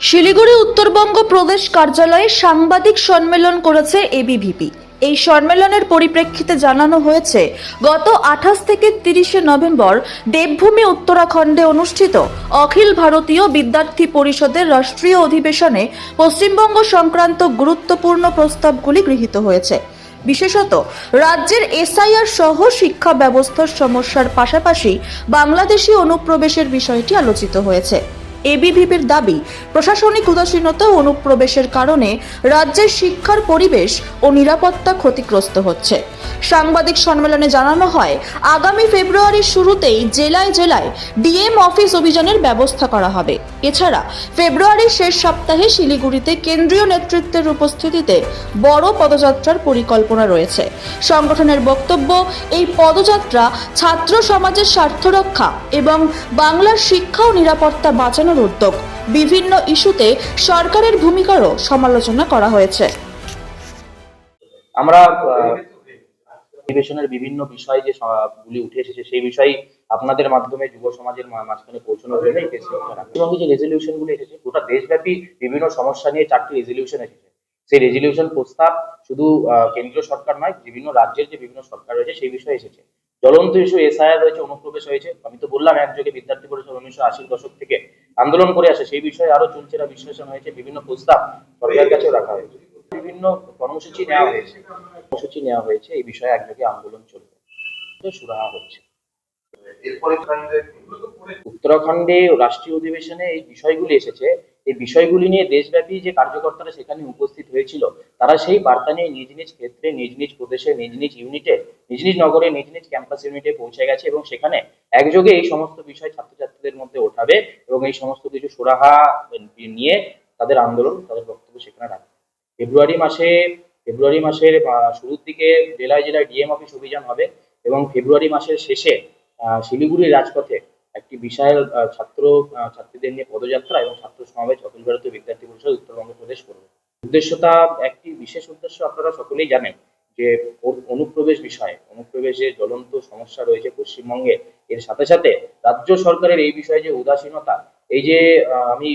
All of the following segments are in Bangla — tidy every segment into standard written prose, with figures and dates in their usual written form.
শিলিগুড়ি উত্তরবঙ্গ প্রদেশ কার্যালয়ে সাংবাদিক সম্মেলন করেছে এবিভিপি। এই সম্মেলনের পরিপ্রেক্ষিতে জানানো হয়েছে, গত 28 থেকে 30 নভেম্বর দেবভূমি উত্তরাখণ্ডে অনুষ্ঠিত অখিল ভারতীয় বিদ্যার্থী পরিষদের রাষ্ট্রীয় অধিবেশনে পশ্চিমবঙ্গ সংক্রান্ত গুরুত্বপূর্ণ প্রস্তাবগুলি গৃহীত হয়েছে। বিশেষত রাজ্যের এসআইআর সহ শিক্ষা ব্যবস্থার সমস্যার পাশাপাশি বাংলাদেশি অনুপ্রবেশের বিষয়টি আলোচিত হয়েছে। এবিভিপির দাবি, প্রশাসনিক উদাসীনতা ও অনুপ্রবেশের কারণে রাজ্যের শিক্ষার পরিবেশ ও নিরাপত্তা ক্ষতিগ্রস্ত হচ্ছে। সাংবাদিক সম্মেলনে জানানো হয়, আগামী ফেব্রুয়ারির শুরুতেই জেলায় জেলায় ডিএম অফিস অভিযানের ব্যবস্থা করা হবে। এছাড়া ফেব্রুয়ারির শেষ সপ্তাহে শিলিগুড়িতে কেন্দ্রীয় নেতৃত্বের উপস্থিতিতে বড় পদযাত্রার পরিকল্পনা রয়েছে। সংগঠনের বক্তব্য, এই পদযাত্রা ছাত্র সমাজের স্বার্থ রক্ষা এবং বাংলার শিক্ষা ও নিরাপত্তা বাঁচানোর উদ্যোগ। বিভিন্ন ইস্যুতে সরকারের ভূমিকারও সমালোচনা করা হয়েছে। আমরা অধিবেশনের বিভিন্ন বিষয় যে গুলি উঠে এসেছে সেই বিষয় আপনাদের মাধ্যমে যুব সমাজের মাঝখানে পৌঁছানোর জন্য এই পশ্চিমবঙ্গে যে রেজলিউশন গুলো এসেছে, গোটা দেশব্যাপী বিভিন্ন সমস্যা নিয়ে 4টি রেজলিউশন এসেছে। সেই রেজলিউশন প্রস্তাব শুধু কেন্দ্রীয় সরকার নয়, বিভিন্ন রাজ্যের যে বিভিন্ন সরকার রয়েছে সেই বিষয়ে এসেছে। জ্বলন্ত ইস্যু এসআইআর রয়েছে, অনুপ্রবেশ হয়েছে। আমি তো বললাম একযোগে বিদ্যার্থী পরিষদ 1980 দশক থেকে আন্দোলন করে আসে, সেই বিষয়ে আরো চুলচেরা বিশ্লেষণ হয়েছে, বিভিন্ন প্রস্তাব সরকারের কাছেও রাখা হয়েছে, বিভিন্ন কর্মসূচি নেওয়া হয়েছে। এই বিষয়ে একযোগে আন্দোলন চলবে, সুরাহা হচ্ছে। উত্তরাখণ্ডে রাষ্ট্রীয় অধিবেশনে এই বিষয়গুলি এসেছে। এই বিষয়গুলি নিয়ে দেশব্যাপী যে কার্যকর্তারা সেখানে উপস্থিত হয়েছিল, তারা সেই বার্তা নিয়ে নিজ নিজ ক্ষেত্রে, নিজ নিজ প্রদেশে, নিজ নিজ ইউনিটে, নিজ নিজ নগরে, নিজ নিজ ক্যাম্পাস ইউনিটে পৌঁছে গেছে এবং সেখানে একযোগে এই সমস্ত বিষয় ছাত্রছাত্রীদের মধ্যে ওঠাবে এবং এই সমস্ত কিছু সুরাহা নিয়ে তাদের আন্দোলন, তাদের বক্তব্য সেখানে রাখবে। ফেব্রুয়ারি মাসের শুরুর দিকে জেলায় জেলায় ডিএম অফিস অভিযান হবে এবং ফেব্রুয়ারি মাসের শেষে শিলিগুড়ির রাজপথে একটি বিশাল ছাত্রীদের নিয়ে পদযাত্রা এবং ছাত্র সমাবেশ অখিল ভারতীয় বিদ্যার্থী পরিষদ উত্তরবঙ্গ প্রদেশ করবে। উদ্দেশ্যটা একটি বিশেষ উদ্দেশ্য, আপনারা সকলেই জানেন যে অনুপ্রবেশের জ্বলন্ত সমস্যা রয়েছে পশ্চিমবঙ্গে। এর সাথে সাথে রাজ্য সরকারের এই বিষয়ে যে উদাসীনতা, এই যে আমি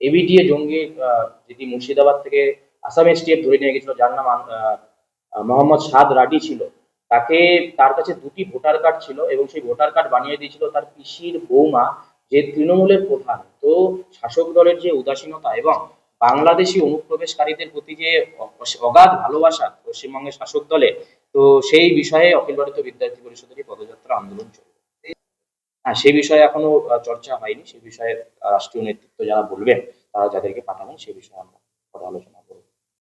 এবিটিএ জঙ্গি যেটি মুর্শিদাবাদ থেকে আসাম এসটিএফ ধরে নিয়ে গেছিল, যার নাম মোহাম্মদ সাদ রাডি ছিল, তার কাছে 2টি ভোটার কার্ড ছিল এবং সেই ভোটার কার্ড বানিয়ে দিয়েছিল তার পিসির বৌমা, যে তৃণমূলের প্রধান। তো শাসক দলের যে উদাসীনতা এবং বাংলাদেশি অনুপ্রবেশকারীদের প্রতি যে অগাধ ভালোবাসা পশ্চিমবঙ্গের শাসক দলে, তো সেই বিষয়ে অখিল ভারতীয় বিদ্যার্থী পরিষদের পদযাত্রা আন্দোলন চলবে। হ্যাঁ, সেই বিষয়ে এখনো চর্চা হয়নি। সেই বিষয়ে রাষ্ট্রীয় নেতৃত্ব যারা বলবেন, তারা যাদেরকে পাঠাবেন, সেই বিষয়ে আমরা